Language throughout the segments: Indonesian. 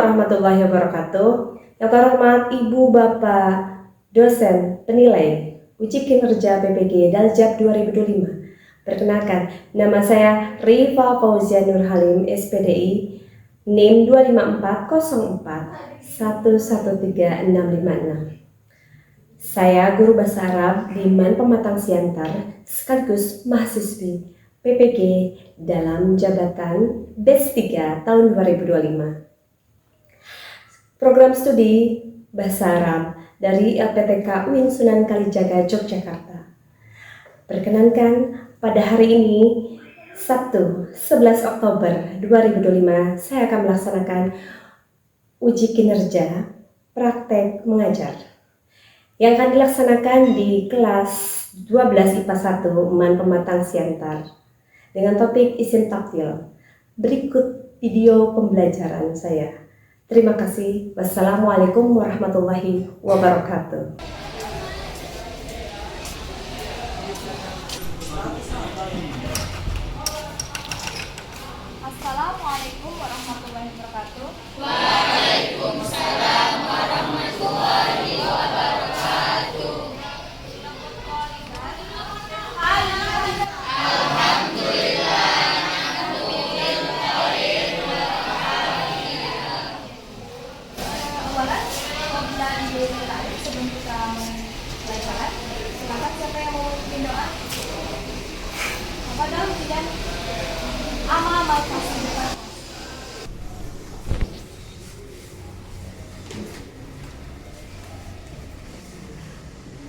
warahmatullahi wabarakatuh. Yang terhormat Ibu Bapak dosen penilai uji kinerja PPG Daljab 2025. Perkenalkan, nama saya Rifa Fauzia Nur Halim, SPDI, NIM 25404113656. Saya guru bahasa Arab di Man Pematang Siantar, sekaligus mahasiswi PPG dalam jabatan BES 3 tahun 2025. Program studi Bahasa Arab dari LPTK UIN Sunan Kalijaga, Yogyakarta. Perkenankan, pada hari ini, Sabtu 11 Oktober 2025, saya akan melaksanakan uji kinerja praktek mengajar yang akan dilaksanakan di kelas 12 IPA 1 Man Pematang Siantar dengan topik isim taktil. Berikut video pembelajaran saya. Terima kasih. Wassalamualaikum warahmatullahi wabarakatuh. Assalamualaikum warahmatullahi wabarakatuh. Waalaikumsalam warahmatullahi wabarakatuh. Alhamdulillah. Awalan, pembelajaran dulu tadi sebelum kita pelajaran. Silakan siapa yang mau memimpin doa? Apa dong? Dan amal kasih.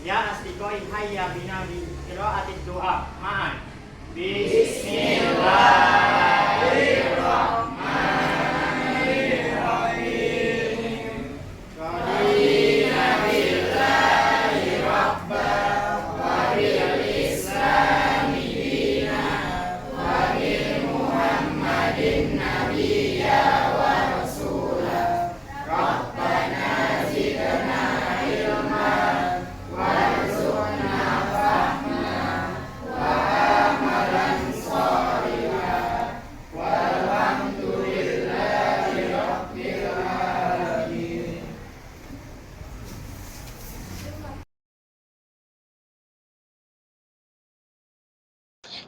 Ya asdiqai hayya bina bi qiraatid doa ma'an. Bismillahirrahmanirrahim. Qadina billahi rabban wa bil islami dinan wa bil muhammadin nabiyya wa rasulah. Rabbana zidna ilman warzuqna fahman wa amalan shalihan walhamdulillahi rabbil alamin.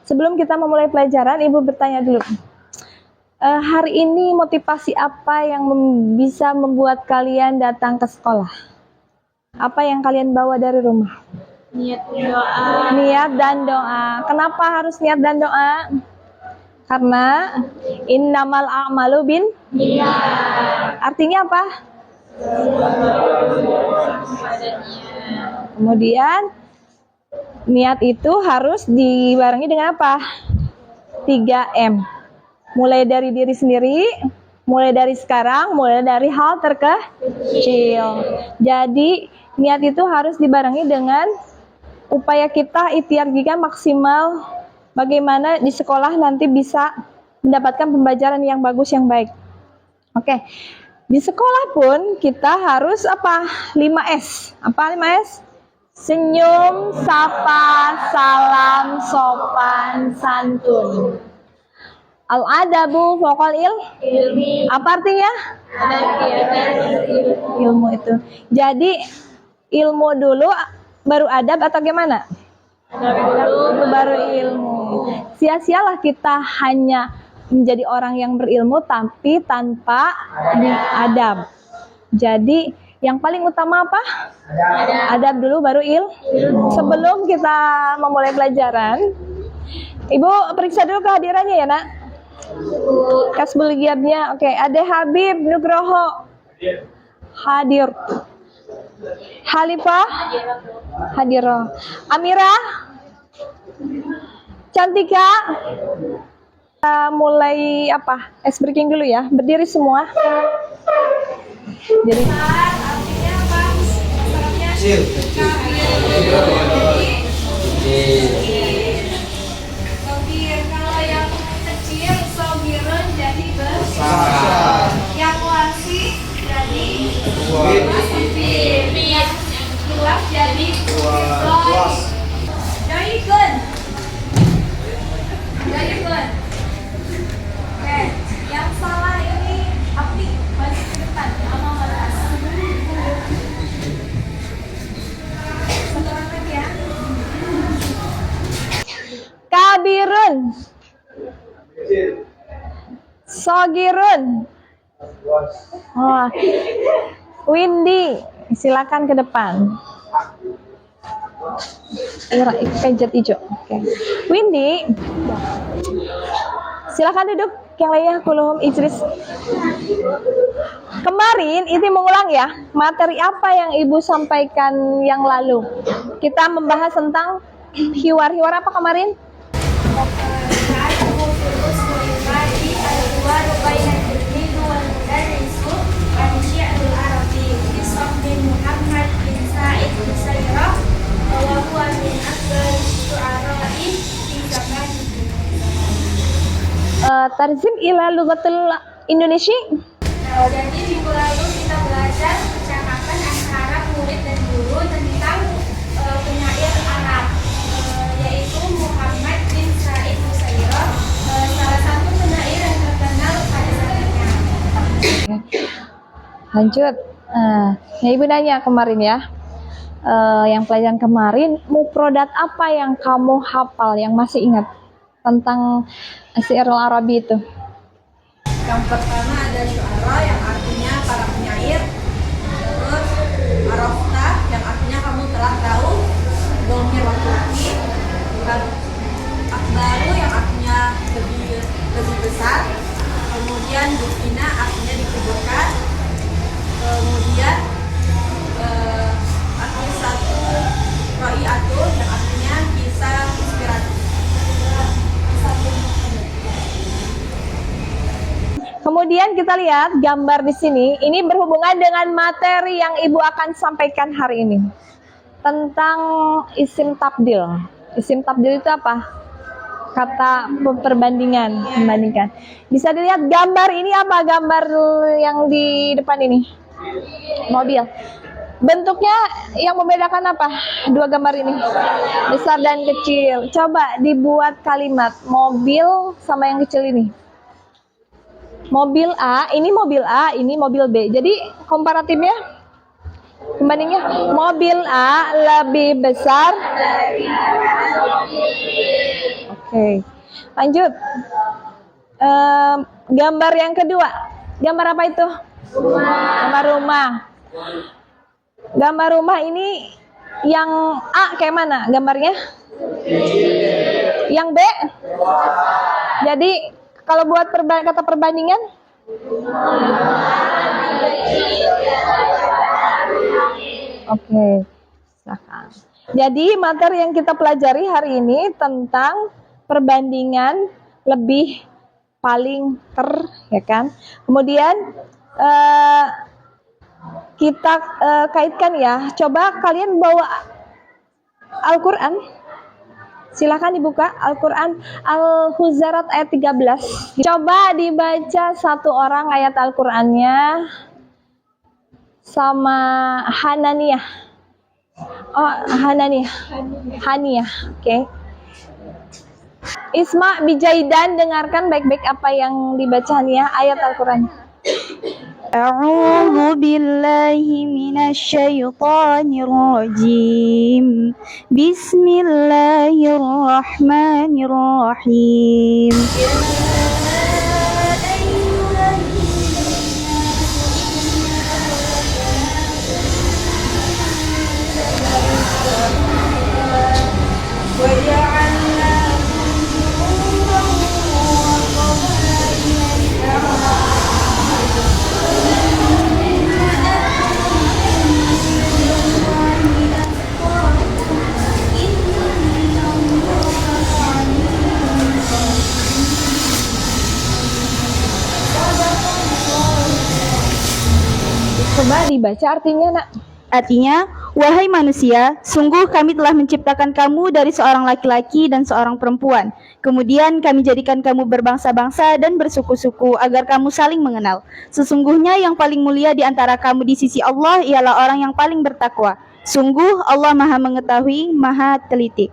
Sebelum kita memulai pelajaran, Ibu bertanya dulu. Hari ini motivasi apa yang bisa membuat kalian datang ke sekolah? Apa yang kalian bawa dari rumah? Niat doa. Niat dan doa. Kenapa harus niat dan doa? Karena innamal a'malu bin niat. Artinya apa? Kemudian niat itu harus dibarengi dengan apa? 3M. Mulai dari diri sendiri, mulai dari sekarang, mulai dari hal terkecil. Jadi niat itu harus dibarengi dengan upaya kita ikhtiar juga maksimal bagaimana di sekolah nanti bisa mendapatkan pembelajaran yang bagus, yang baik. Oke. Di sekolah pun kita harus apa? 5S. Apa 5S? Senyum, sapa, salam, sopan, santun. Al-adabu fawqal ilmi. Apa artinya? Ilmu itu. Jadi ilmu dulu baru adab atau gimana? Adab baru ilmu. Sia-sialah kita hanya menjadi orang yang berilmu tapi tanpa adab. Jadi yang paling utama apa? Adab dulu baru ilmu. Sebelum kita memulai pelajaran, Ibu periksa dulu kehadirannya ya, Nak. Kasbul giabnya. Oke, Ade Habib Nugroho hadir. Halifah hadiroh. Amira, Cantika. Kita mulai apa? Ice breaking dulu ya. Berdiri semua. Jadi Artinya apa? Kecil. Sobir. Kalau yang kecil, sobirun jadi Besar. yang wasi jadi Wid. wasifin. Yang luas jadi Luas. Jaikun. Jaikun. Oke, yang salah ini Abdi balik ke depan. Sogirun. Oh. Windy, silakan ke depan. Pencet hijau. Oke. Windy, silakan duduk. Yang lainnya kulum Idris. Kemarin ini mengulang ya, materi apa yang Ibu sampaikan yang lalu? Kita membahas tentang hiwar-hiwar apa kemarin? Tarzim ila lughatul Indonesia. Jadi minggu lalu kita belajar percakapan antara murid dan guru tentang penyair Arab, yaitu Muhammad bin Sa'id Musayyib, salah satu penyair yang terkenal pada zamannya. Lanjut. Ya Ibu nanya kemarin ya. Yang pelajaran kemarin, mufradat apa yang kamu hafal, yang masih ingat tentang Syi'rul Arabi itu? Yang pertama ada syu'ara yang artinya para penyair. Terus arafta yang artinya kamu telah tahu. Domir laki-laki. Akbaru yang artinya lebih besar. Kemudian dufina artinya dikuburkan. Kemudian akhir satu ra'iatul yang artinya kisah inspiratif. Kemudian kita lihat gambar di sini. Ini berhubungan dengan materi yang Ibu akan sampaikan hari ini tentang isim tabdil. Isim tabdil itu apa? Kata perbandingan, membandingkan. Bisa dilihat gambar ini apa? Gambar yang di depan ini, mobil. Bentuknya yang membedakan apa? Dua gambar ini, besar dan kecil. Coba dibuat kalimat mobil sama yang kecil ini. Mobil A, ini mobil A, ini mobil B. Jadi komparatifnya, pembandingnya, mobil A lebih besar. Oke, lanjut. Gambar yang kedua, gambar apa itu? Gambar rumah. Gambar rumah ini yang A kayak mana gambarnya? Yang B? Jadi kalau buat kata perbandingan, oke, silakan. Jadi materi yang kita pelajari hari ini tentang perbandingan lebih paling ya kan. Kemudian kita kaitkan ya. Coba kalian bawa Al-Quran. Silahkan dibuka Al-Quran Al-Huzarat ayat 13. Coba dibaca satu orang ayat Al-Qurannya sama Hananiyah. Oh, Haniyah. Oke. Isma bijaidan, dengarkan baik-baik apa yang dibaca Haniyah ayat Al-Quran. أعوذ بالله من الشيطان الرجيم بسم الله الرحمن الرحيم Coba dibaca artinya, Nak. Artinya, wahai manusia, sungguh kami telah menciptakan kamu dari seorang laki-laki dan seorang perempuan. Kemudian kami jadikan kamu berbangsa-bangsa dan bersuku-suku agar kamu saling mengenal. Sesungguhnya yang paling mulia di antara kamu di sisi Allah ialah orang yang paling bertakwa. Sungguh Allah Maha mengetahui, Maha teliti.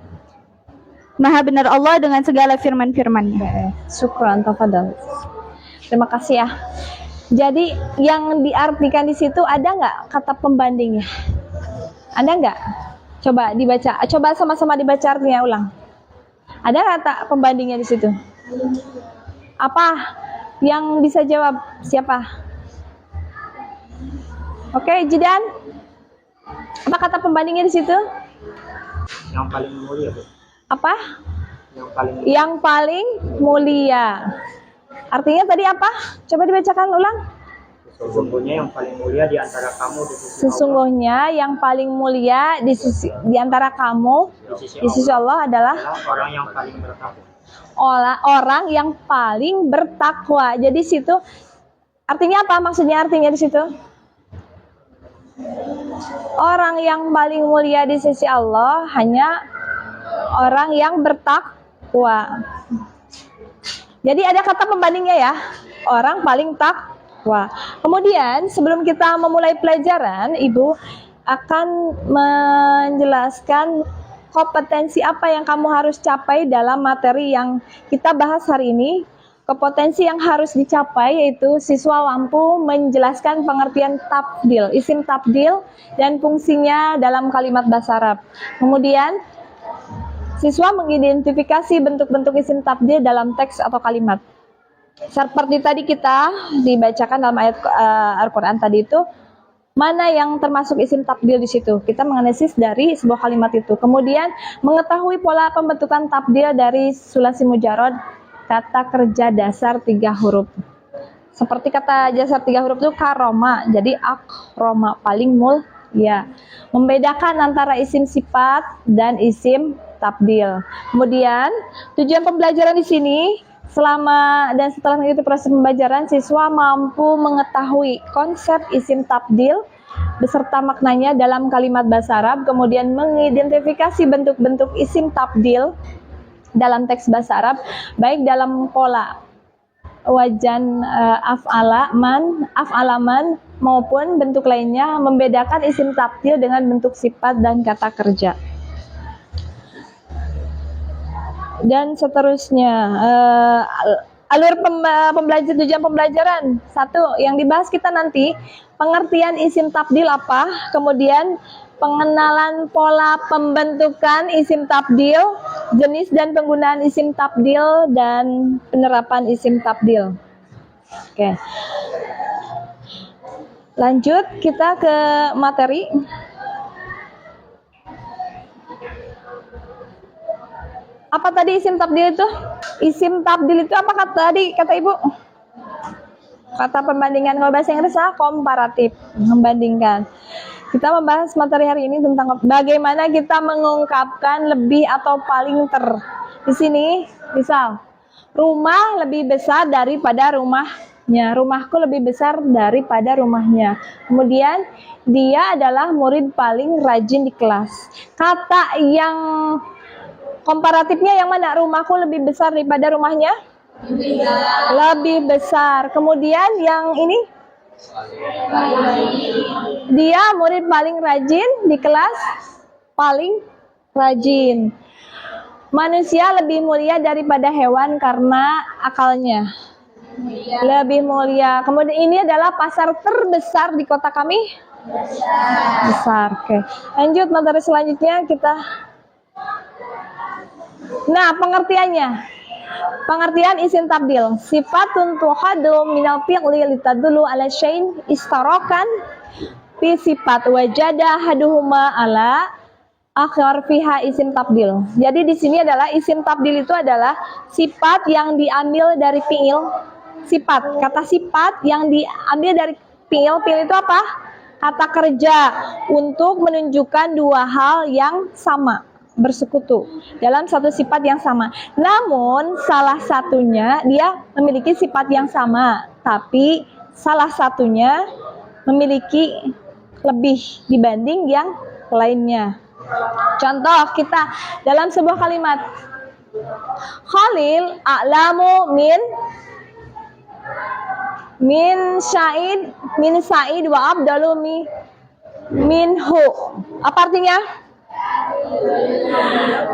Maha benar Allah dengan segala firman-firman-Nya. Syukran, tafadhal. Terima kasih ya. Jadi yang diartikan di situ ada nggak kata pembandingnya? Ada nggak? Coba dibaca. Coba sama-sama dibaca artinya ulang. Ada kata pembandingnya di situ? Apa? Yang bisa jawab siapa? Oke, Jidan. Apa kata pembandingnya di situ? Yang paling mulia, Bu. Apa? Yang paling mulia. Yang paling mulia. Artinya tadi apa? Coba dibacakan ulang. Sesungguhnya yang paling mulia di antara kamu di sisi Sesungguhnya yang paling mulia di antara kamu di sisi Allah adalah Allah orang yang paling bertakwa. orang yang paling bertakwa. Jadi situ artinya apa? Maksudnya artinya di situ? Orang yang paling mulia di sisi Allah hanya orang yang bertakwa. Jadi ada kata pembandingnya ya, orang paling takwa. Kemudian sebelum kita memulai pelajaran, Ibu akan menjelaskan kompetensi apa yang kamu harus capai dalam materi yang kita bahas hari ini. Kompetensi yang harus dicapai yaitu siswa mampu menjelaskan pengertian tabdil, isim tabdil dan fungsinya dalam kalimat bahasa Arab. Kemudian siswa mengidentifikasi bentuk-bentuk isim tabdil dalam teks atau kalimat. Seperti tadi kita dibacakan dalam ayat Al-Quran tadi itu, mana yang termasuk isim tabdil di situ. Kita menganalisis dari sebuah kalimat itu. Kemudian mengetahui pola pembentukan tabdil dari sulasi mujarrad, kata kerja dasar 3 huruf. Seperti kata dasar 3 huruf itu karoma, jadi akroma, paling mulia. Membedakan antara isim sifat dan isim tabdil. Kemudian tujuan pembelajaran di sini selama dan setelah mengikuti proses pembelajaran, siswa mampu mengetahui konsep isim tabdil beserta maknanya dalam kalimat bahasa Arab, kemudian mengidentifikasi bentuk-bentuk isim tabdil dalam teks bahasa Arab, baik dalam pola wajan af'alaman maupun bentuk lainnya, membedakan isim tabdil dengan bentuk sifat dan kata kerja. Dan seterusnya, alur pembelajaran, tujuan pembelajaran. 1, yang dibahas kita nanti pengertian isim tabdil apa, kemudian pengenalan pola pembentukan isim tabdil, jenis dan penggunaan isim tabdil, dan penerapan isim tabdil. Oke. Lanjut kita ke materi. Apa tadi isim tabdil itu? Isim tabdil itu apa kata tadi kata Ibu? Kata pembandingan, kalau bahasa Inggris komparatif, membandingkan. Kita membahas materi hari ini tentang bagaimana kita mengungkapkan lebih atau paling ter. Di sini, misal, rumah lebih besar daripada rumahnya. Rumahku lebih besar daripada rumahnya. Kemudian, dia adalah murid paling rajin di kelas. Kata yang komparatifnya yang mana? Rumahku lebih besar daripada rumahnya? Lebih besar. Kemudian yang ini? Dia murid paling rajin di kelas, paling rajin. Manusia lebih mulia daripada hewan karena akalnya lebih mulia. Kemudian ini adalah pasar terbesar di kota kami. Besar. Oke. Lanjut materi selanjutnya kita. Nah, pengertiannya. Pengertian isim tabdil, sifatun tuhadu minal fi'li litadullu ala syai'in istarakan fi sifat wajada haduhuma ala akhir fiha isim tabdil. Jadi di sini adalah isim tabdil itu adalah sifat yang diambil dari fi'il, sifat, kata sifat yang diambil dari fi'il. Fi'il itu apa? Kata kerja untuk menunjukkan dua hal yang sama, bersekutu dalam satu sifat yang sama. Namun salah satunya dia memiliki sifat yang sama, tapi salah satunya memiliki lebih dibanding yang lainnya. Contoh kita dalam sebuah kalimat, Khalil a'lamu min Sa'id wa abdalu minhu. Apa artinya?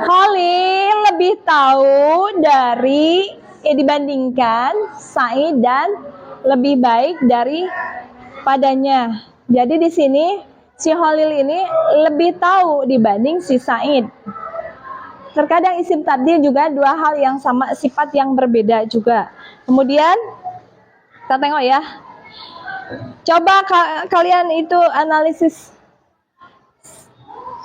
Khalil lebih tahu dari dibandingkan Sa'id dan lebih baik daripadanya. Jadi di sini si Khalil ini lebih tahu dibanding si Sa'id. Terkadang isim tabdil juga dua hal yang sama, sifat yang berbeda juga. Kemudian Kita tengok ya. Coba kalian itu analisis.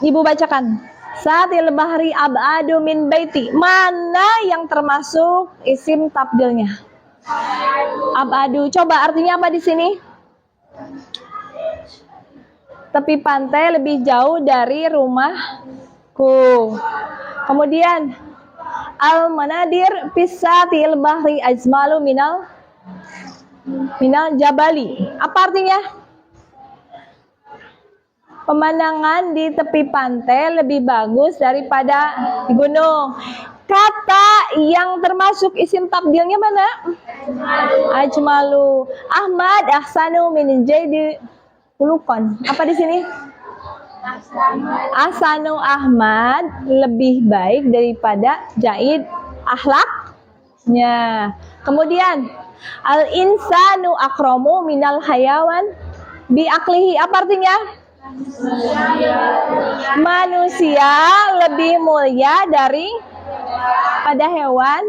Ibu bacakan. Satil bahri abadu min baiti. Mana yang termasuk isim tabdilnya? Abadu. Coba artinya apa di sini? Tepi pantai lebih jauh dari rumahku. Kemudian al-manadir pisatil bahri ajmalu minal jabali. Apa artinya? Pemandangan di tepi pantai lebih bagus daripada di gunung. Kata yang termasuk isim tabdilnya mana? Ajmalu. Ahmad ahsanu min jaidi khuluqan. Apa di sini? Ahsanu Ahmad lebih baik daripada Jaid akhlaknya. Kemudian al insanu akramu minal hayawan bi aklihi. Apa artinya? Manusia lebih mulia pada hewan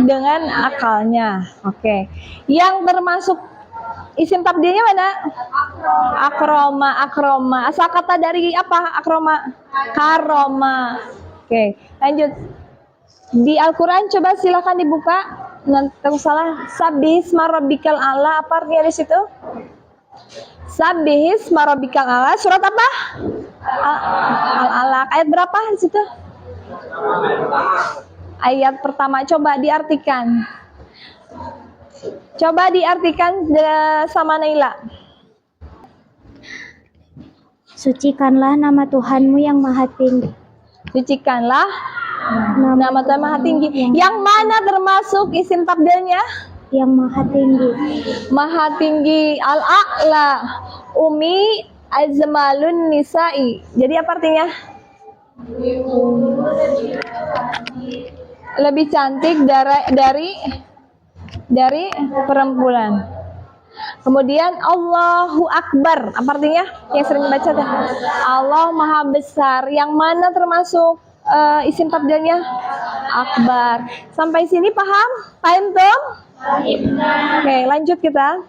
dengan akalnya. Oke. Yang termasuk isim tabdilnya mana? Akroma. Asal kata dari apa? Akroma. Karoma. Oke, lanjut. Di Al-Quran coba silakan dibuka. Nanti salah. Sabbihisma rabbikal a'la. Apa artinya di situ? Sabbihisma rabbikal a'la. Surat apa? Al-Alaq. Ayat berapa di situ? Ayat pertama. Coba diartikan. Coba diartikan sama Naila. Sucikanlah nama Tuhanmu yang maha tinggi. Sucikanlah nama Tuhan maha tinggi. Yang mana termasuk isim tabdilnya? Yang maha tinggi. Maha tinggi. Al-a'la. Umi azmalun nisa'i. Jadi apa artinya? Lebih cantik dari perempuan. Kemudian Allahu Akbar. Apa artinya? Yang sering baca tuh. Allah Maha Besar. Yang mana termasuk isim tabdilnya? Akbar. Sampai sini paham? Paham tuh? Oke, lanjut kita.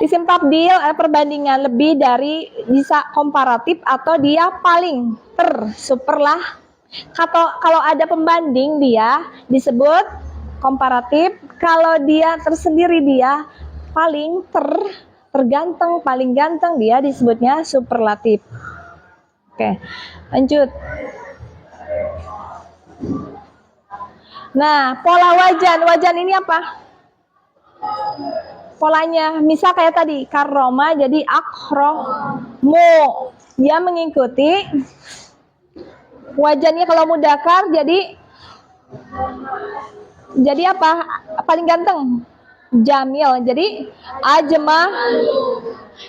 Isim tabdil perbandingan lebih dari, bisa komparatif atau dia paling superlah. Kalau ada pembanding dia disebut komparatif. Kalau dia tersendiri dia paling terganteng, paling ganteng, dia disebutnya superlatif. Oke, lanjut. Nah, pola wajan ini apa? Polanya, misal kayak tadi, karoma jadi akromo. Dia mengikuti wajannya. Kalau mudakar jadi apa? Paling ganteng. Jamil. Jadi ajmah.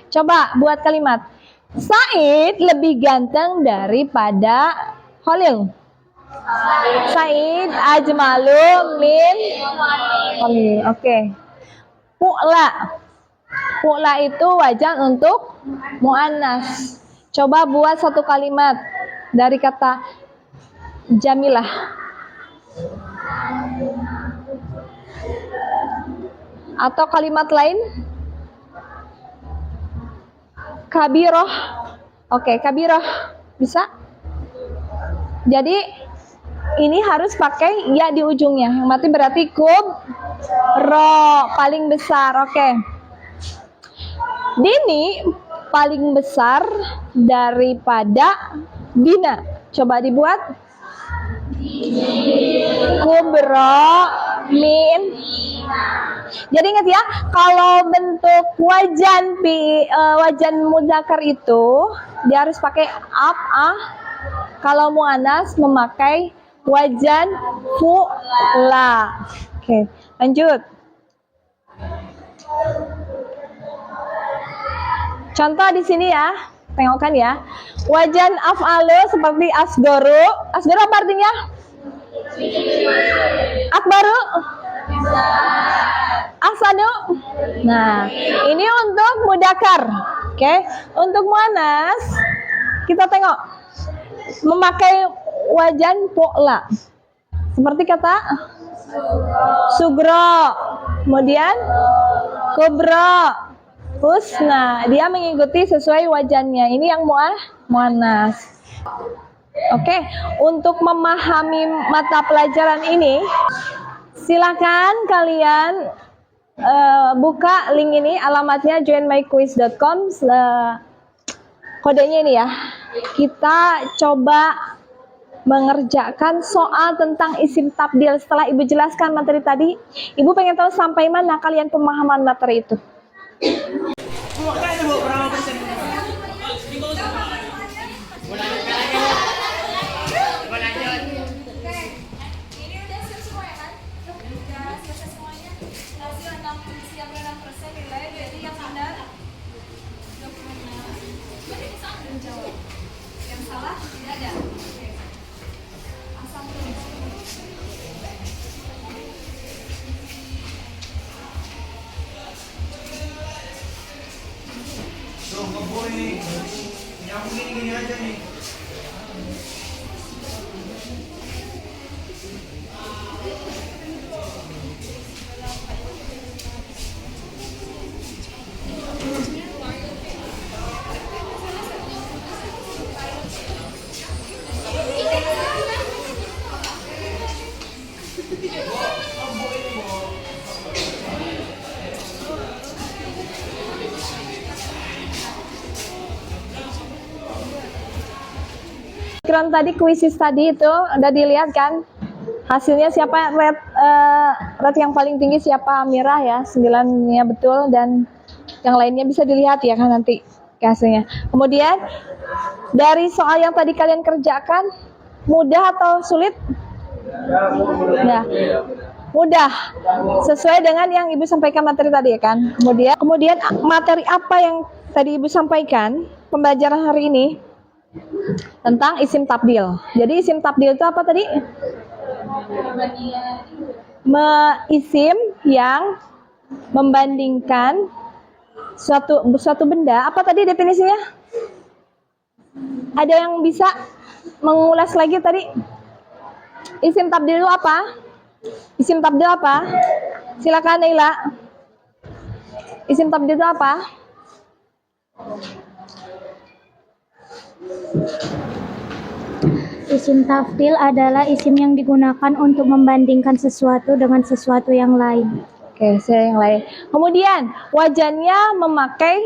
Coba buat kalimat. Said lebih ganteng daripada Khalil. Said ajmalu min Khalil. Oke. Pu'la itu wajan untuk muannas. Coba buat satu kalimat dari kata jamilah. Atau kalimat lain? Kabiroh. Oke, kabiroh. Bisa? Jadi ini harus pakai ya di ujungnya. Yang berarti paling besar. Oke. Dini paling besar daripada Dina. Coba dibuat. Kubro min. Jadi ingat ya, kalau bentuk wajan mudzakkar itu dia harus pakai Kalau muannas memakai wajan fu'la. Oke, lanjut. Contoh di sini ya, tengokkan ya. Wajan af'alu seperti asgoru. Asgoru apa artinya? Akbaru. Ahsanu. Nah, ini untuk mudzakkar. Oke, untuk muannas kita tengok memakai wajan fu'la. Seperti kata Sugro. Kemudian Kubro. Husna. Dia mengikuti sesuai wajannya. Ini yang muannas. Oke, untuk memahami mata pelajaran ini, silakan kalian buka link ini, alamatnya joinmyquiz.com. Kodenya ini ya. Kita coba mengerjakan soal tentang isim tabdil. Setelah Ibu jelaskan materi tadi, Ibu pengen tahu sampai mana kalian pemahaman materi itu. Ini udah siap semua ya kan? Udah selesai semuanya. Hasil 96% nilai, jadi yang benar dokumennya. Berarti bisa menjawab. Yang salah tidak ada. Oke. Asal tulis. Dong, nggak boleh nih. Yang gini-gini aja nih. Keren tadi kuisis tadi itu udah dilihat kan? Hasilnya siapa red yang paling tinggi siapa? Amirah ya, 9-nya betul dan yang lainnya bisa dilihat ya kan nanti hasilnya. Kemudian dari soal yang tadi kalian kerjakan mudah atau sulit? Ya. Mudah. Sesuai dengan yang Ibu sampaikan materi tadi ya kan? Kemudian materi apa yang tadi Ibu sampaikan pembelajaran hari ini? Tentang isim tabdil. Jadi isim tabdil itu apa tadi? Isim yang membandingkan suatu benda. Apa tadi definisinya? Ada yang bisa mengulas lagi tadi? Isim tabdil itu apa? Isim tabdil apa? Silakan Naila. Isim tabdil itu apa? Isim tafdil adalah isim yang digunakan untuk membandingkan sesuatu dengan sesuatu yang lain. Oke, yang lain. Kemudian wajannya memakai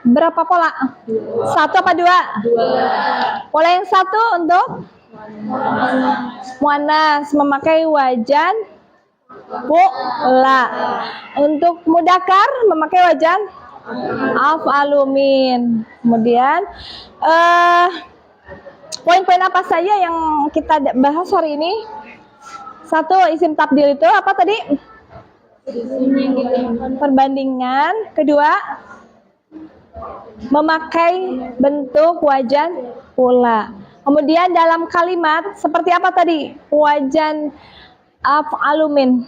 berapa pola? 1 apa 2? Pola yang 1 untuk muannas memakai wajan pola. Untuk mudakar memakai wajan af'alumin. Kemudian poin-poin apa saja yang kita bahas hari ini? 1, isim tabdil itu apa tadi? Perbandingan. Kedua, memakai bentuk wajan pola. Kemudian dalam kalimat seperti apa tadi? Wajan af'alumin.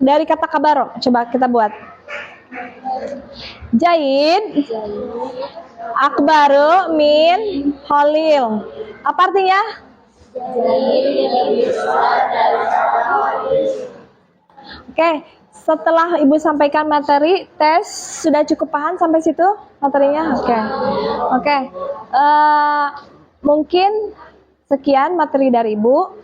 Dari kata kabaro, coba kita buat. Jaid akbaru min Holil. Apa artinya? Oke, setelah Ibu sampaikan materi, tes sudah cukup paham sampai situ materinya? Oke. Mungkin sekian materi dari Ibu.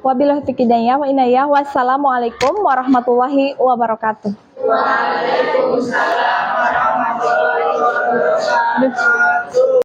Wabillahi taufiq wa hidayah. Wassalamualaikum warahmatullahi wabarakatuh. Waalaikumsalam warahmatullahi wabarakatuh.